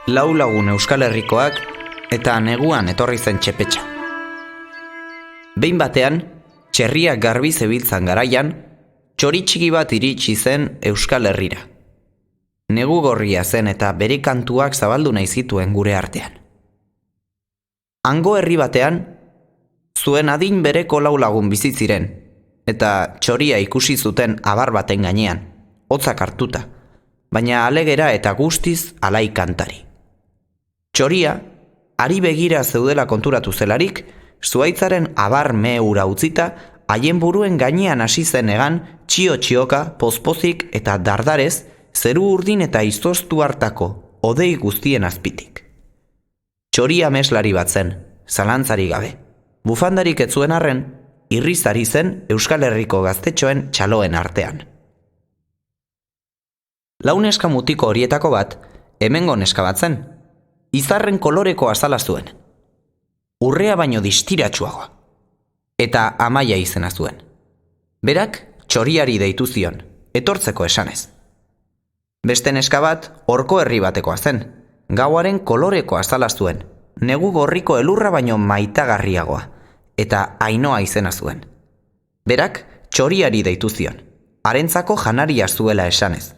Lau lagun Euskal Herrikoak eta neguan etorri zen Txepetxa. Behin batean, txerriak garbi zebiltzan garaian, txori txiki bat iritsi zen Euskal Herrira. Negu gorria zen eta bere kantuak zabaldu nahi zituen gure artean. Hango herri batean, zuen adin bereko lau lagun bizi ziren, eta txoria ikusi zuten abar baten gainean, hotzak hartuta, baina alegera eta guztiz alai kantari. Txoria, ari begira zeudela konturatu zelarik, zuaitzaren abar mehura utzita, haien buruen gainean hasi zen egan txio-txioka, pozpozik eta dardarez, zeru urdin eta izoztu hartako, odei guztien azpitik. Txoria meslari bat zen, zalantzarik gabe. Bufandarik ez zuen arren, irrizari zen Euskal Herriko gaztetxoen txaloen artean. Lau neska mutiko horietako bat, hemengo neska bat zen. Izarren koloreko azala zuen. Urrea baino distiratsuagoa. Eta Amaia izena zuen. Berak txoriari deitu zion, etortzeko esanez. Beste neska bat horko herri batekoa zen. Gauaren koloreko azala zuen, negu gorriko elurra baino maitagarriagoa, eta Ainoa izena zuen. Berak txoriari deitu zion, harentzako janaria zuela esanez.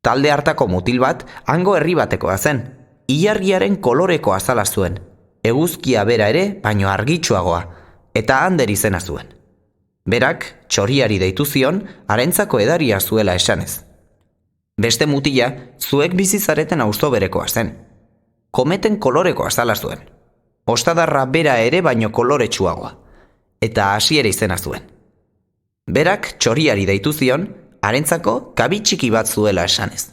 Talde hartako mutil bat hango herri batekoa zen, ilargiaren koloreko azala zuen, eguzkia bera ere baino argitsuagoa, eta Ander izena zuen. Berak txoriari deitu zion, harentzako edaria zuela esanez. Beste mutila, zuek bizi zareten auzo berekoa zen. Kometen koloreko azala zuen. Ostadarra bera ere baino koloretsuagoa, eta Asier izena zuen. Berak txoriari deitu zion, harentzako kabitxiki bat zuela esanez.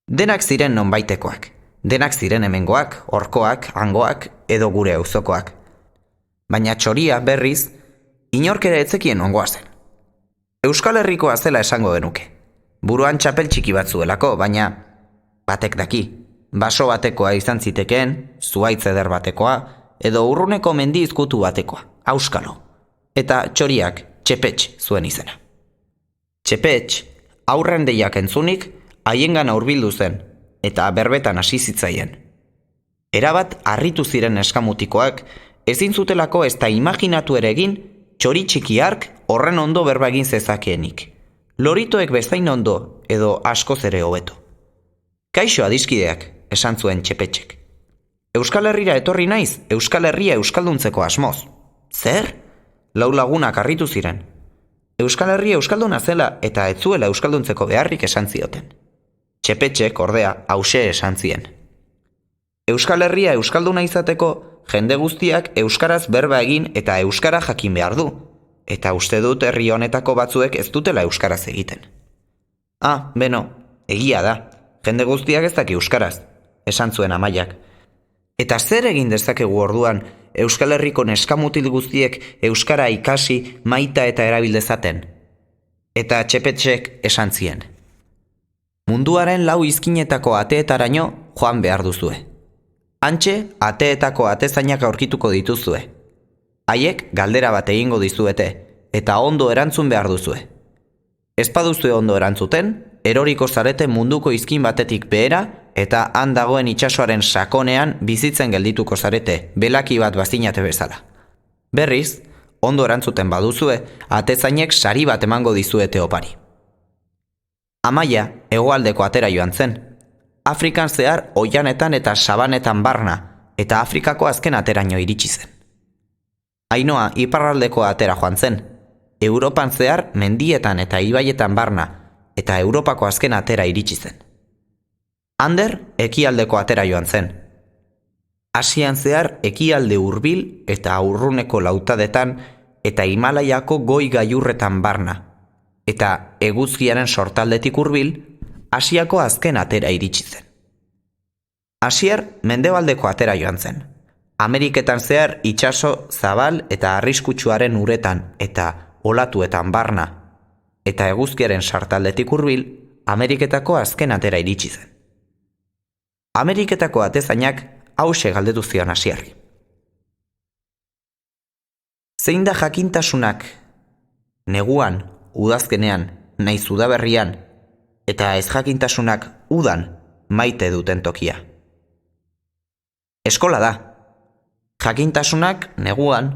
Denak ziren nonbaitekoak. Denak ziren hemengoak, horkoak, hangoak edo gure auzokoak. Baina txoria berriz, inorkera etzekien ongoa zen. Euskal Herrikoa zela esango genuke. Buruan txapel txiki bat zuelako, baina batek daki. Baso batekoa izan zitekeen, zuaitz eder batekoa, edo urruneko mendi izkutu batekoa, auskalo. Eta txoriak Txepetx zuen izena. Txepetx, aurren deiak entzunik, haiengan hurbildu zen, eta berbetan hasi zitzaien. Erabat harritu ziren eskamutikoak, ezin zutelako ez da imaginatu ere egin, txori txiki hark horren ondo berba egin zezakeenik. Loritoek bezain ondo edo askoz ere hobeto. Kaixo adiskideak, esan zuen Txepetxek. Euskal Herrira etorri naiz, Euskal Herria euskalduntzeko asmoz. Zer? Lau lagunak harritu ziren. Euskal Herria euskalduna zela eta ez zuela euskalduntzeko beharrik esan zioten. Txepetxek ordea hauxe esan zien. Euskal Herria euskalduna izateko jende guztiak euskaraz berba egin eta euskara jakin behar du. Eta uste dut herri honetako batzuek ez dutela euskaraz egiten. Beno, egia da, jende guztiak ez daki euskaraz, esan zuen Amaiak. Eta zer egin dezakegu orduan Euskal Herriko neskamutil guztiek euskara ikasi, maita eta erabildezaten? Eta Txepetxek esan zien. Munduaren lau izkinetako ateetaraino joan behar duzue. Hantxe, ateetako atezainak aurkituko dituzue. Haiek galdera bat egingo dizuete, eta ondo erantzun behar duzue. Ez baduzue ondo erantzuten, eroriko zarete munduko izkin batetik behera, eta han dagoen itsasoaren sakonean bizitzen geldituko zarete, belaki bat bazinate bezala. Berriz, ondo erantzuten baduzue, atezainek sari bat emango dizuete opari. Amaia hegoaldeko atera joan zen. Afrikan zehar oianetan eta sabanetan barna, eta Afrikako azken ateraino iritsi zen. Ainoa iparraldeko atera joan zen. Europan zehar mendietan eta ibaietan barna, eta Europako azken atera iritsi zen. Ander ekialdeko atera joan zen. Asian zehar ekialde hurbil eta urruneko lautadetan eta Himalaiako goi gailurretan barna, eta eguzkiaren sortaldetik hurbil, Asiako azken atera iritsi zen. Asier mendebaldeko atera joan zen. Ameriketan zehar itsaso zabal eta arriskutsuaren uretan eta olatuetan barna, eta eguzkiaren sartaldetik hurbil, Ameriketako azken atera iritsi zen. Ameriketako atezainak hauxe galdetu zion Asierri. Zein da jakintasunak neguan, udazkenean, nahiz udaberrian, eta ez jakintasunak udan, maite duten tokia. Eskola da. Jakintasunak neguan,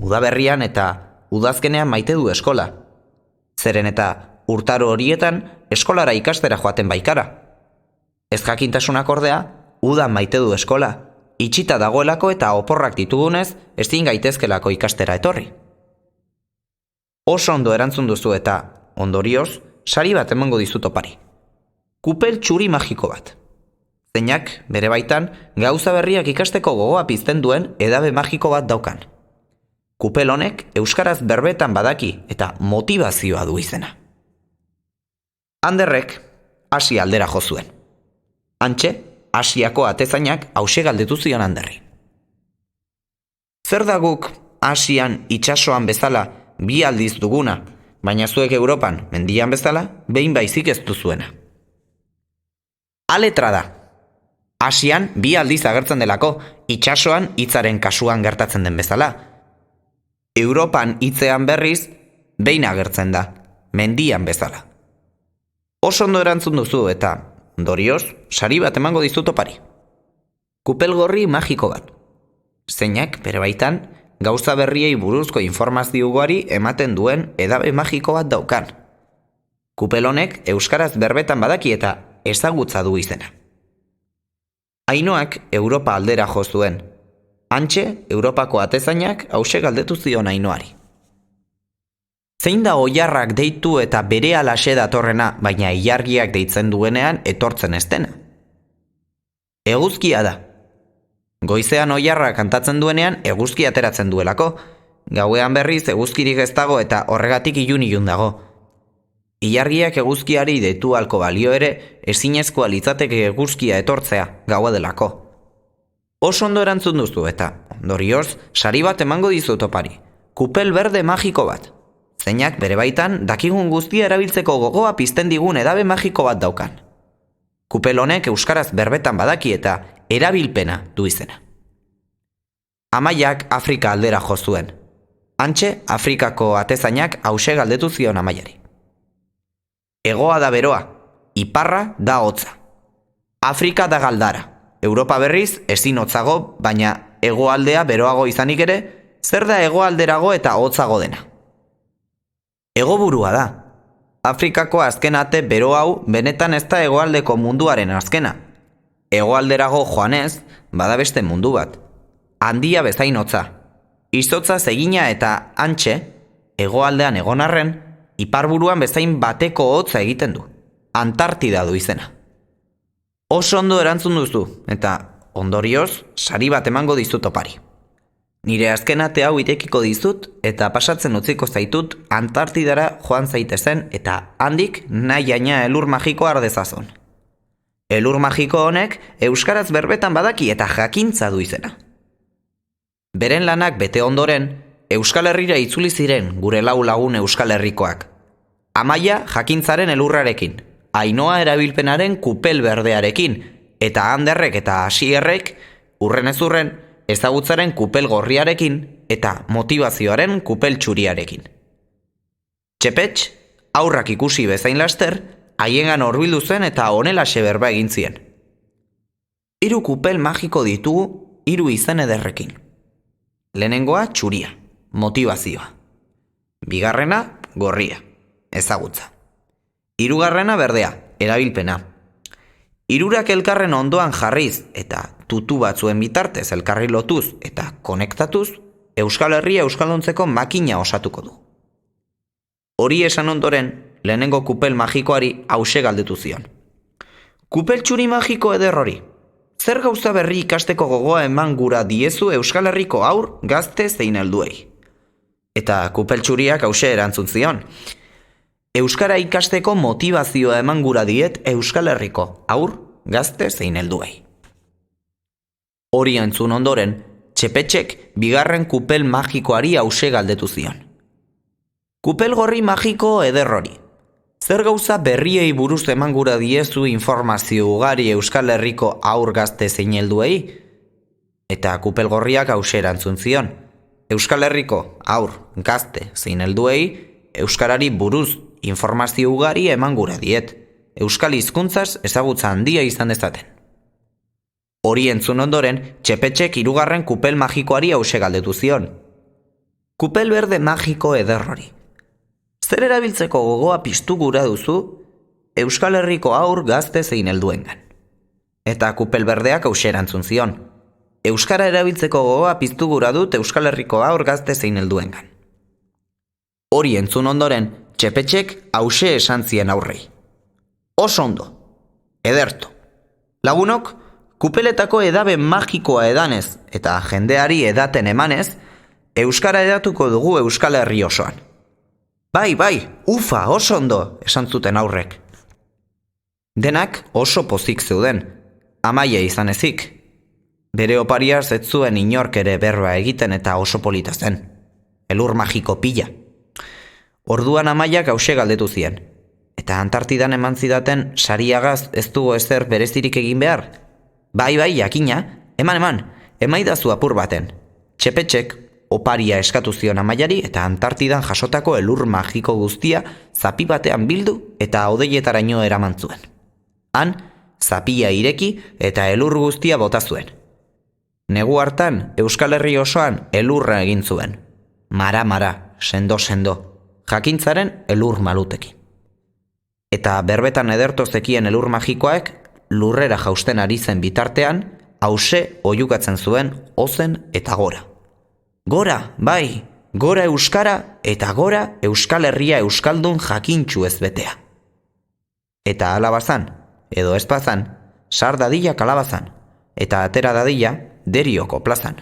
udaberrian eta udazkenean maite du eskola. Zeren eta urtaro horietan eskolara ikastera joaten baikara. Ez jakintasunak ordea, udan maite du eskola, itxita dagoelako eta oporrak ditugunez, ezin gaitezkelako ikastera etorri. Oso ondo erantzun duzu eta, ondorioz, sari bat emango dizut opari. Kupel txuri magiko bat. Zeinak, bere baitan, gauza berriak ikasteko gogoa pizten duen edabe magiko bat daukan. Kupel honek euskaraz berbetan badaki eta motivazioa du izena. Anderrek Asia aldera jo zuen. Hantxe, Asiako atezainak hauxe galdetu zion Anderri. Zer da guk Asian itsasoan bezala bi aldiz duguna, baina zuek Europan mendian bezala behin baizik ez duzuena? A letra da. Asian bi aldiz agertzen delako, itsasoan hitzaren kasuan gertatzen den bezala. Europan hitzean berriz, behin agertzen da, mendian bezala. Oso ondo erantzun duzu eta, ondorioz, sari bat emango dizut opari. Kupel gorri magiko bat. Zeinak, bere baitan, gauza berriei buruzko informazio ugari ematen duen edabe magiko bat daukan. Kupel honek euskaraz berbetan badaki eta ezagutza du izena. Ainoak Europa aldera jo zuen. Hantxe, Europako atezainak hauxe galdetu zion Ainoari. Zein da oilarrak deitu eta berehalaxe datorrena, baina ilargiak deitzen duenean etortzen ez dena? Eguzkia da. Goizean oilarra kantatzen duenean eguzki ateratzen duelako. Gauean berriz eguzkirik ez dago eta horregatik ilun dago. Ilargiak eguzkiari deitu halko balio ere, ezinezkoa litzateke eguzkia etortzea, gaua delako. Oso ondo erantzun duzu eta, ondorioz, sari bat emango dizut opari. Kupel berde magiko bat. Zeinak bere baitan dakigun guztia erabiltzeko gogoa pizten digun edabe magiko bat daukan. Kupel honek euskaraz berbetan badaki eta erabilpena du izena. Amaiak Afrika aldera jo zuen. Hantxe, Afrikako atezainak hauxe galdetu zion Amaiari. Hegoa da beroa, iparra da hotza. Afrika da galdara. Europa berriz ezin hotzago, baina hegoaldea beroago izanik ere, zer da hegoalderago eta hotzago dena? Hegoburua da. Afrikako azken ate bero hau benetan ez da hegoaldeko munduaren azkena. Hegoalderago joanez, bada beste mundu bat. Handia bezain hotza. Izotza egina eta hantxe, hegoaldean egon arren, iparburuan bezain bateko hotza egiten du. Antartida du izena. Oso ondo erantzun duzu, eta ondorioz, sari bat emango dizut opari. Nire azken ate hau irekiko dizut, eta pasatzen utziko zaitut Antartidara joan zaitezen, eta handik nahi aina elur magiko ardezazon. Elur magiko honek euskaraz berbetan badaki eta jakintza du izena. Beren lanak bete ondoren, Euskal Herrira itzuli ziren gure lau lagun Euskal Herrikoak. Amaia jakintzaren elurrarekin, Ainoa erabilpenaren kupel berdearekin, eta Anderrek eta Asierrek, urren ez urren, ezagutzaren kupel gorriarekin eta motivazioaren kupel txuriarekin. Txepetx, aurrak ikusi bezain laster, haiengan horbildu zen eta honelaxe berba egin zien. 3 kupel magiko ditugu 3 izen ederrekin. Lehenengoa txuria, motivazioa. Bigarrena, gorria, ezagutza. 3. berdea, erabilpena. 3 elkarren ondoan jarriz eta tutu batzuen bitartez elkarri lotuz eta konektatuz, Euskal Herria euskalduntzeko makina osatuko du. Hori esan ondoren, lehenengo kupel magikoari hauxe galdetu zion. Kupel txuri magiko eder hori. Zer gauza berri ikasteko gogoa eman gura diezu Euskal Herriko haur, gazte zein helduei? Eta kupel txuriak hauxe erantzun zion. Euskara ikasteko motivazioa eman gura diet Euskal Herriko haur, gazte zein helduei. Hori entzun ondoren, Txepetxek bigarren kupel magikoari hauxe galdetu zion. Kupel gorri magiko eder hori. Zer gauza berriei buruz eman gura diezu informazio ugari Euskal Herriko haur, gazte zein helduei? Eta kupel gorriak hauxe erantzun zion. Euskal Herriko haur, gazte zein helduei euskarari buruz informazio ugari eman gura diet. euskal hizkuntzaz ezagutza handia izan dezaten. Hori entzun ondoren, Txepetxek 3. kupel magikoari hause galdetu zion. Kupel berde magiko ederrori. Zer erabiltzeko gogoa piztu gura duzu, Euskal Herriko haur gazte zein helduengan. Eta kupel berdeak hause erantzun zion. Euskara erabiltzeko gogoa piztu gura dut Euskal Herriko haur gazte zein helduengan. Hori entzun ondoren, Txepetxek hause esan zien aurrei. Oso ondo, ederto. Lagunok, kupeletako edabe magikoa edanez eta jendeari edaten emanez, euskara edatuko dugu Euskal Herri osoan. Bai, ufa, oso ondo, esan zuten aurrek. Denak oso pozik zeuden, Amaia izan ezik. Bere opariaz ez zuen inork ere berba egiten eta oso polita zen. Elur magiko pila. Orduan Amaiak hause galdetu zien. Eta Antartidan eman zidaten sariagaz ez dugu ezer berezirik egin behar? Bai, jakina, eman, emaidazu apur baten. Txepetxek oparia eskatu zion Amaiari eta Antartidan jasotako elur magiko guztia zapi batean bildu eta hodeietaraino eraman zuen. Han, zapia ireki eta elur guztia bota zuen. Negu hartan, Euskal Herri osoan elurra egin zuen. Mara, sendo, jakintzaren elur malutekin. Eta berbetan ederto zekien elur magikoak lurrera jausten ari zen bitartean, hause oihukatzen zuen ozen eta gora. Gora, bai, gora euskara eta gora Euskal Herria euskaldun jakintxu ez betea. Eta alabazan, edo espazan, sar dadila kalabazan, eta atera dadila Derioko plazan.